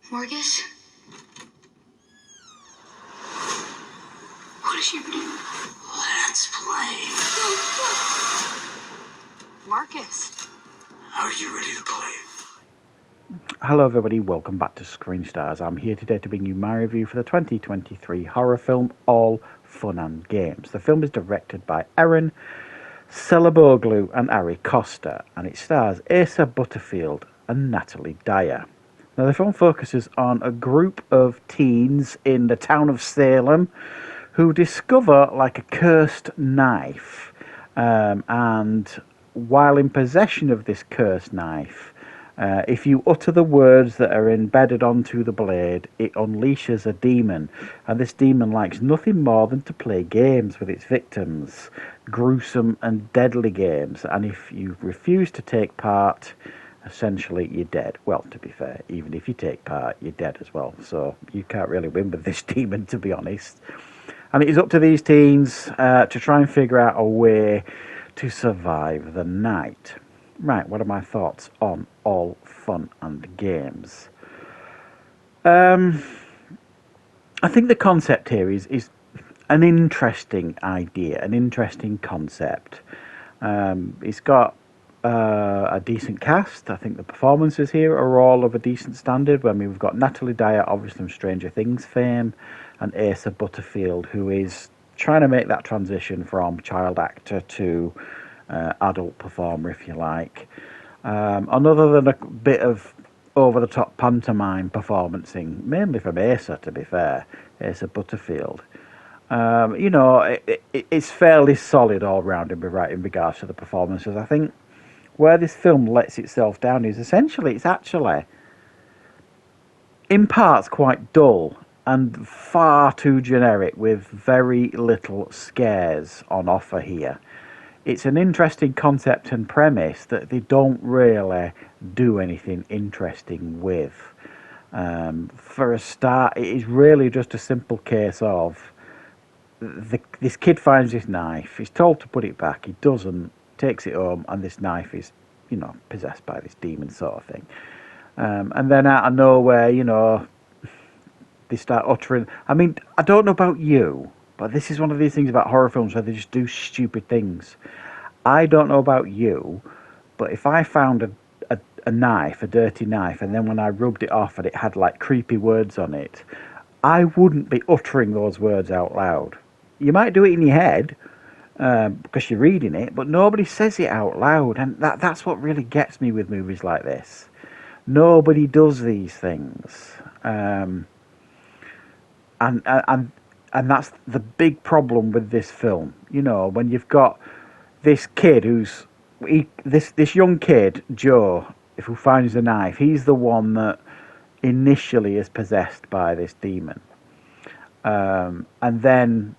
Marcus? What is happening? Let's play. Marcus. Are you ready to play? Hello everybody, welcome back to Screenstars. I'm here today to bring you my review for the 2023 horror film All Fun and Games. The film is directed by Aaron Celeboglu and Ari Costa, and it stars Asa Butterfield and Natalie Dyer. Now, the film focuses on a group of teens in the town of Salem who discover like a cursed knife, and while in possession of this cursed knife, if you utter the words that are embedded onto the blade, it unleashes a demon, and this demon likes nothing more than to play games with its victims, gruesome and deadly games, and if you refuse to take part, essentially you're dead. Well, to be fair, even if you take part, you're dead as well, so you can't really win with this demon, to be honest. And it is up to these teens to try and figure out a way to survive the night. Right, what are my thoughts on All Fun and Games? I think the concept here is an interesting idea, an interesting concept. It's got a decent cast. I think the performances here are all of a decent standard. I mean, we've got Natalie Dyer, obviously from Stranger Things fame, and Asa Butterfield, who is trying to make that transition from child actor to adult performer, if you like. And other than a bit of over-the-top pantomime performancing, mainly from Asa, to be fair, Asa Butterfield, it's fairly solid all round in regards to the performances. I think where this film lets itself down is essentially it's actually, in parts, quite dull and far too generic with very little scares on offer here. It's an interesting concept and premise that they don't really do anything interesting with. For a start, it is really just a simple case of this kid finds this knife, he's told to put it back, he doesn't, takes it home, and this knife is, possessed by this demon sort of thing. And then out of nowhere, they start uttering. I mean, I don't know about you, but this is one of these things about horror films where they just do stupid things. I don't know about you, but if I found a knife, a dirty knife, and then when I rubbed it off and it had like creepy words on it, I wouldn't be uttering those words out loud. You might do it in your head because you're reading it, but nobody says it out loud, and that's what really gets me with movies like this. Nobody does these things, and that's the big problem with this film. When you've got this kid this young kid, Joe, who finds the knife, he's the one that initially is possessed by this demon, and then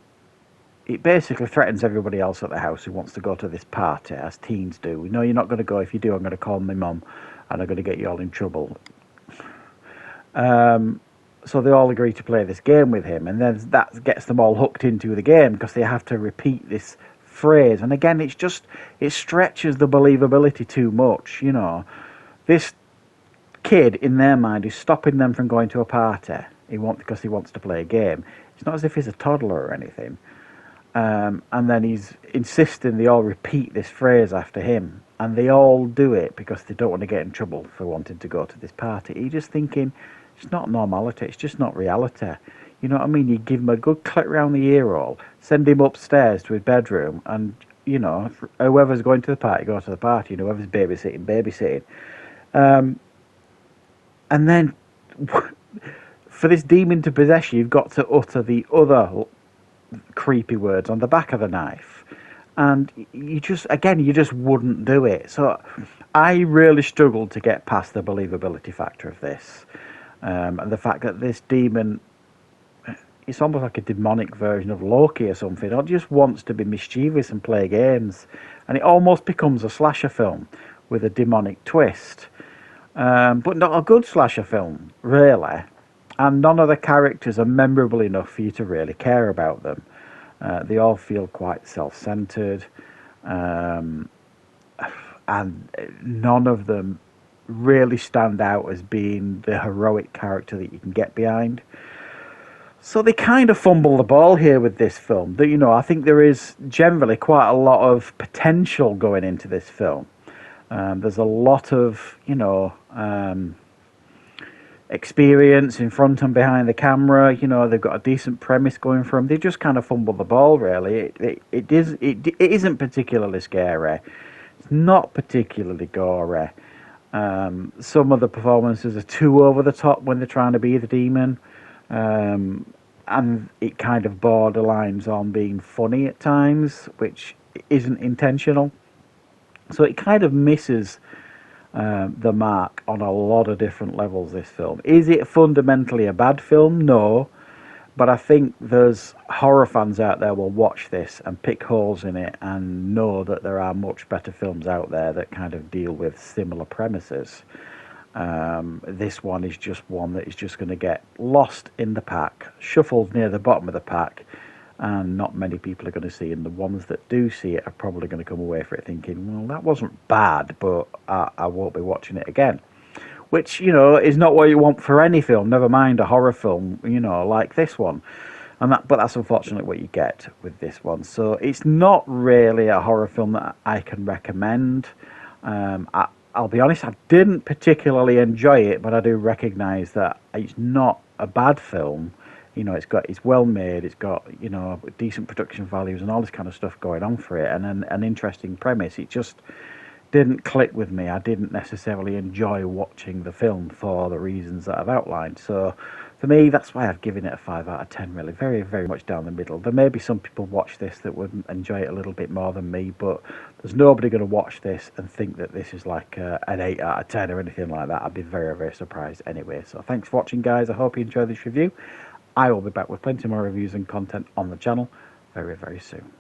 it basically threatens everybody else at the house who wants to go to this party, as teens do. We know you're not going to go. If you do, I'm going to call my mum and I'm going to get you all in trouble. So they all agree to play this game with him, and then that gets them all hooked into the game because they have to repeat this phrase. And again, it stretches the believability too much. This kid in their mind is stopping them from going to a party. Because he wants to play a game. It's not as if he's a toddler or anything. And then he's insisting they all repeat this phrase after him, and they all do it because they don't want to get in trouble for wanting to go to this party. You're just thinking, it's not normality, it's just not reality. You know what I mean? You give him a good clip round the ear hole, send him upstairs to his bedroom, and, whoever's going to the party, go to the party, and whoever's babysitting. And then, for this demon to possess you, you've got to utter the other creepy words on the back of the knife, and you just wouldn't do it. So I really struggled to get past the believability factor of this, and the fact that this demon, it's almost like a demonic version of Loki or something. It just wants to be mischievous and play games, and it almost becomes a slasher film with a demonic twist, but not a good slasher film, really. And none of the characters are memorable enough for you to really care about them. They all feel quite self-centered, and none of them really stand out as being the heroic character that you can get behind. So they kind of fumble the ball here with this film. I think there is generally quite a lot of potential going into this film. There's a lot of, experience in front and behind the camera. They've got a decent premise going for them. They just kind of fumble the ball, really. It isn't particularly scary. It's not particularly gory. Some of the performances are too over the top when they're trying to be the demon. And it kind of borderlines on being funny at times, which isn't intentional. So it kind of misses the mark on a lot of different levels, this film. Is it fundamentally a bad film? No. But I think there's horror fans out there will watch this and pick holes in it and know that there are much better films out there that kind of deal with similar premises. This one is just one that is just going to get lost in the pack, shuffled near the bottom of the pack, and not many people are going to see. And the ones that do see it are probably going to come away from it thinking, well, that wasn't bad, but I won't be watching it again. Which, is not what you want for any film, never mind a horror film, like this one. But that's unfortunately what you get with this one. So it's not really a horror film that I can recommend. I'll be honest, I didn't particularly enjoy it, but I do recognise that it's not a bad film. It's well made, it's got, decent production values and all this kind of stuff going on for it, and an interesting premise. It just didn't click with me. I didn't necessarily enjoy watching the film for the reasons that I've outlined. So for me, that's why I've given it a 5 out of 10, really. Very, very much down the middle. There may be some people watch this that would enjoy it a little bit more than me, but there's nobody going to watch this and think that this is like an 8 out of 10 or anything like that. I'd be very, very surprised anyway. So thanks for watching, guys. I hope you enjoyed this review. I will be back with plenty more reviews and content on the channel very, very soon.